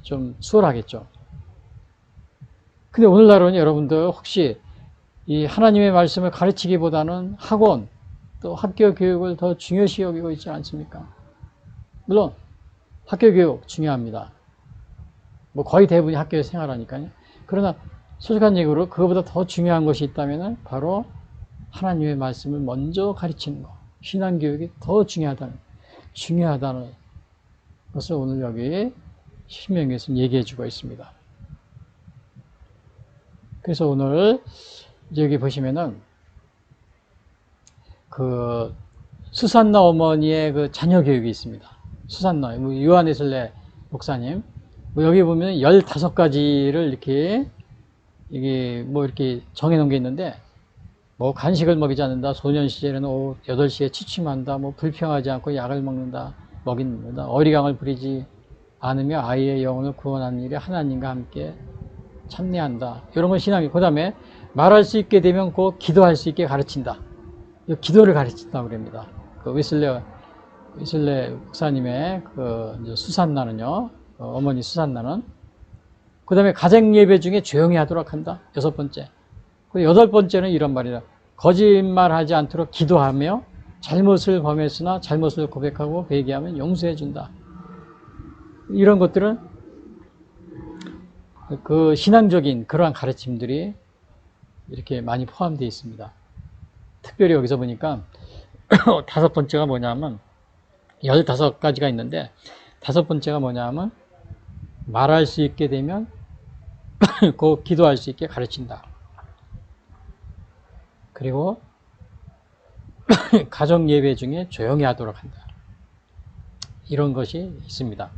좀 수월하겠죠. 근데 오늘날은 여러분들 혹시 이 하나님의 말씀을 가르치기보다는 학원 또 학교 교육을 더 중요시 여기고 있지 않습니까? 물론 학교 교육 중요합니다. 뭐 거의 대부분이 학교에 생활하니까요. 그러나 솔직한 얘기로 그거보다 더 중요한 것이 있다면 바로 하나님의 말씀을 먼저 가르치는 것. 신앙교육이 더 중요하다는 것을 오늘 여기 신명기에서 얘기해 주고 있습니다. 그래서 오늘 여기 보시면은 그 수산나 어머니의 그 자녀 교육이 있습니다. 수산나, 요한에슬레 목사님. 여기 보면 15가지를 이렇게, 이게 이렇게 정해놓은 게 있는데, 간식을 먹이지 않는다, 소년 시절에는 오후 8시에 취침한다, 불평하지 않고 약을 먹인다, 어리광을 부리지 않으며 아이의 영혼을 구원하는 일에 하나님과 함께 참여한다. 이런 건 신앙이. 그 다음에 말할 수 있게 되면 꼭 기도할 수 있게 가르친다. 기도를 가르친다고 그럽니다. 그 웨슬레 목사님의 그 수산나는요, 어머니 수산나는. 그 다음에 가정 예배 중에 조용히 하도록 한다. 6번째. 그 8번째는 이런 말이다. 거짓말하지 않도록 기도하며 잘못을 범했으나 잘못을 고백하고 회개하면 용서해 준다. 이런 것들은 그 신앙적인 그러한 가르침들이 이렇게 많이 포함되어 있습니다. 특별히 여기서 보니까 5번째가 뭐냐면 15가지가 있는데 5번째가 뭐냐면 말할 수 있게 되면 꼭 기도할 수 있게 가르친다. 그리고 가정 예배 중에 조용히 하도록 한다. 이런 것이 있습니다.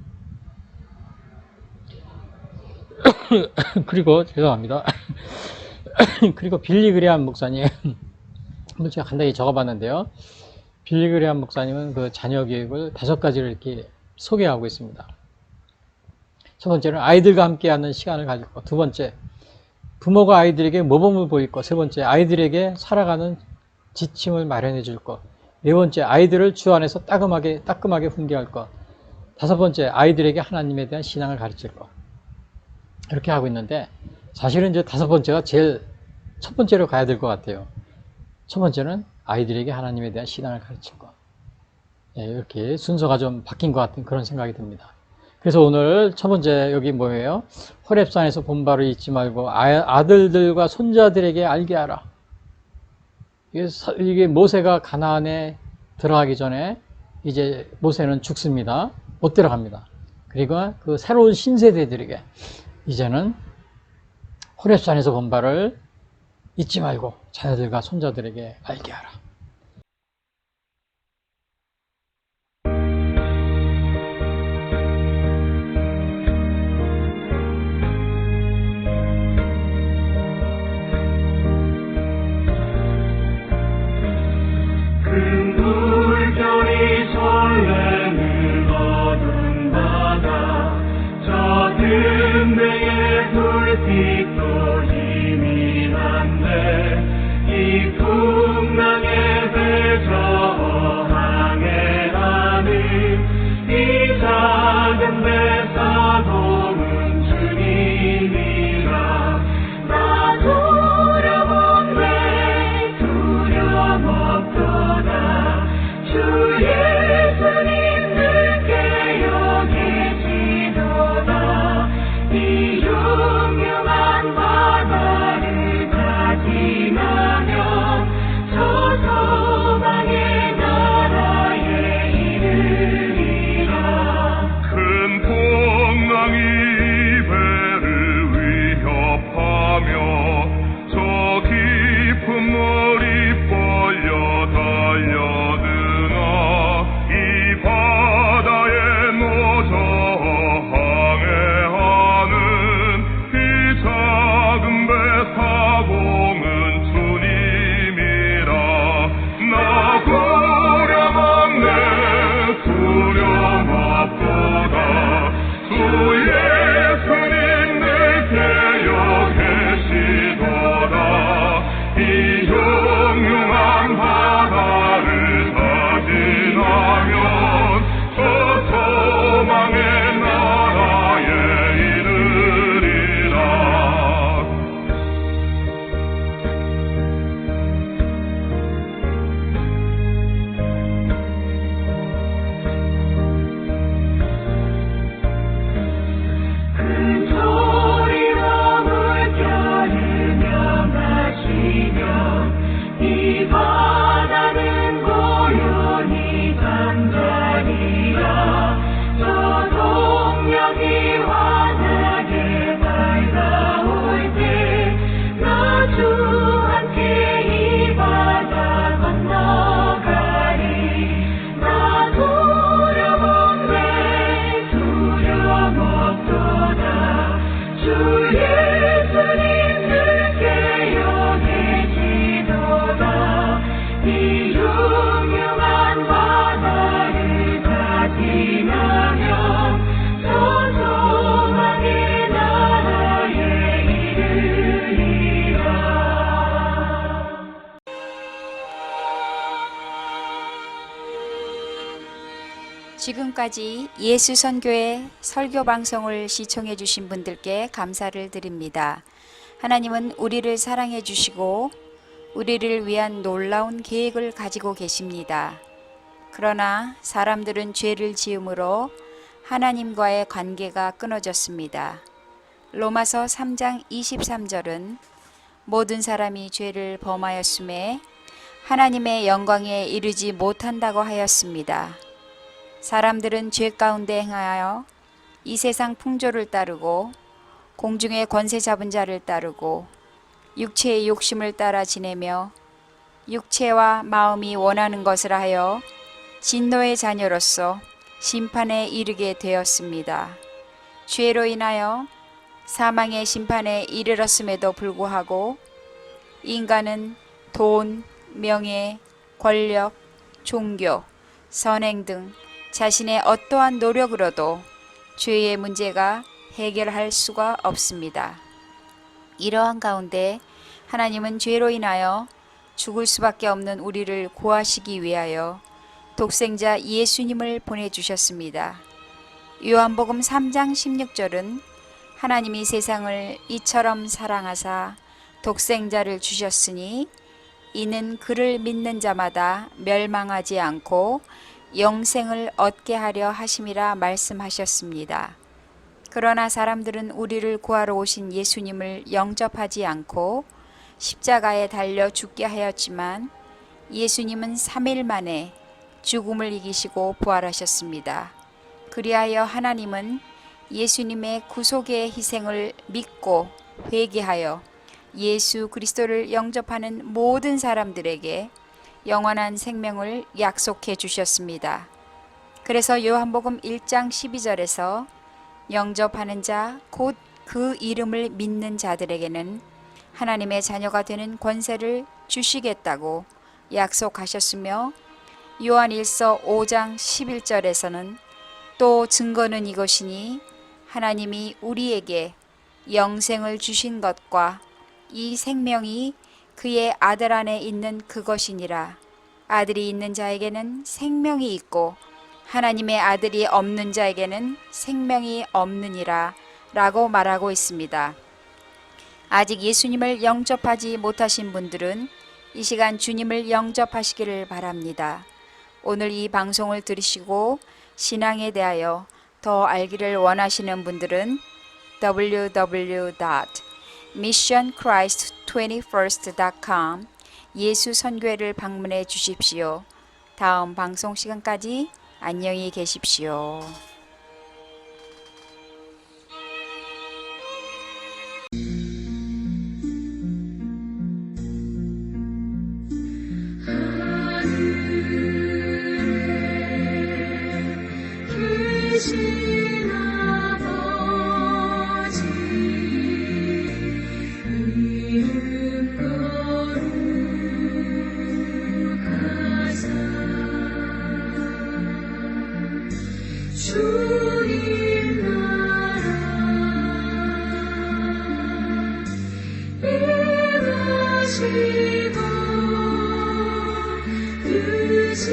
그리고 죄송합니다. 그리고 빌리그레암 목사님, 제가 간단히 적어봤는데요. 빌리그레암 목사님은 그 자녀 교육을 5가지를 이렇게 소개하고 있습니다. 첫 번째는 아이들과 함께하는 시간을 가질 것. 두 번째, 부모가 아이들에게 모범을 보일 것. 세 번째, 아이들에게 살아가는 지침을 마련해 줄 것. 네 번째, 아이들을 주 안에서 따끔하게 훈계할 것. 5번째, 아이들에게 하나님에 대한 신앙을 가르칠 것. 이렇게 하고 있는데, 사실은 이제 5번째가 제일 첫 번째로 가야 될 것 같아요. 첫 번째는 아이들에게 하나님에 대한 신앙을 가르칠 것. 이렇게 순서가 좀 바뀐 것 같은 그런 생각이 듭니다. 그래서 오늘 첫 번째 여기 뭐예요? 호렙산에서 본 바를 잊지 말고 아들들과 손자들에게 알게 하라. 이게 모세가 가나안에 들어가기 전에 이제 모세는 죽습니다. 못 들어갑니다. 그리고 그 새로운 신세대들에게 이제는 호렙산에서 본 바를 잊지 말고 자녀들과 손자들에게 알게 하라. 큰 물결이 설레는 어두운 바다 저 등대의 불빛도 희미한데 이 풍랑에 지금까지 예수선교회 설교 방송을 시청해 주신 분들께 감사를 드립니다. 하나님은 우리를 사랑해 주시고 우리를 위한 놀라운 계획을 가지고 계십니다. 그러나 사람들은 죄를 지음으로 하나님과의 관계가 끊어졌습니다. 로마서 3장 23절은 모든 사람이 죄를 범하였음에 하나님의 영광에 이르지 못한다고 하였습니다. 사람들은 죄 가운데 행하여 이 세상 풍조를 따르고 공중의 권세 잡은 자를 따르고 육체의 욕심을 따라 지내며 육체와 마음이 원하는 것을 하여 진노의 자녀로서 심판에 이르게 되었습니다. 죄로 인하여 사망의 심판에 이르렀음에도 불구하고 인간은 돈, 명예, 권력, 종교, 선행 등 자신의 어떠한 노력으로도 죄의 문제가 해결할 수가 없습니다. 이러한 가운데 하나님은 죄로 인하여 죽을 수밖에 없는 우리를 구하시기 위하여 독생자 예수님을 보내주셨습니다. 요한복음 3장 16절은 하나님이 세상을 이처럼 사랑하사 독생자를 주셨으니 이는 그를 믿는 자마다 멸망하지 않고 영생을 얻게 하려 하심이라 말씀하셨습니다. 그러나 사람들은 우리를 구하러 오신 예수님을 영접하지 않고 십자가에 달려 죽게 하였지만 예수님은 3일 만에 죽음을 이기시고 부활하셨습니다. 그리하여 하나님은 예수님의 구속의 희생을 믿고 회개하여 예수 그리스도를 영접하는 모든 사람들에게 영원한 생명을 약속해 주셨습니다. 그래서 요한복음 1장 12절에서 영접하는 자 곧 그 이름을 믿는 자들에게는 하나님의 자녀가 되는 권세를 주시겠다고 약속하셨으며 요한일서 5장 11절에서는 또 증거는 이것이니 하나님이 우리에게 영생을 주신 것과 이 생명이 그의 아들 안에 있는 그것이니라. 아들이 있는 자에게는 생명이 있고 하나님의 아들이 없는 자에게는 생명이 없느니라 라고 말하고 있습니다. 아직 예수님을 영접하지 못하신 분들은 이 시간 주님을 영접하시기를 바랍니다. 오늘 이 방송을 들으시고 신앙에 대하여 더 알기를 원하시는 분들은 www.missionchrist21st.com 예수선교회를 방문해 주십시오. 다음 방송 시간까지 안녕히 계십시오. 계신 아버지 이름 거룩하사 주님 나라 임하시고 뜻이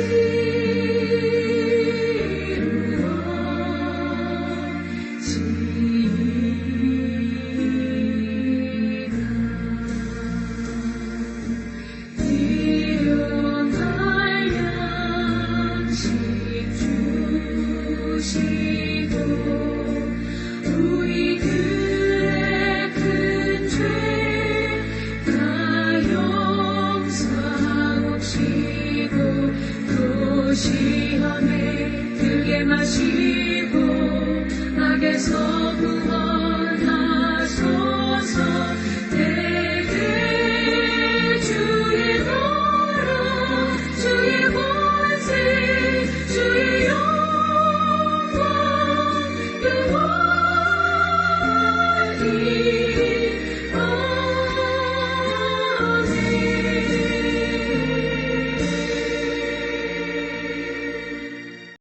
시험에 들게 마시고 악에서 구원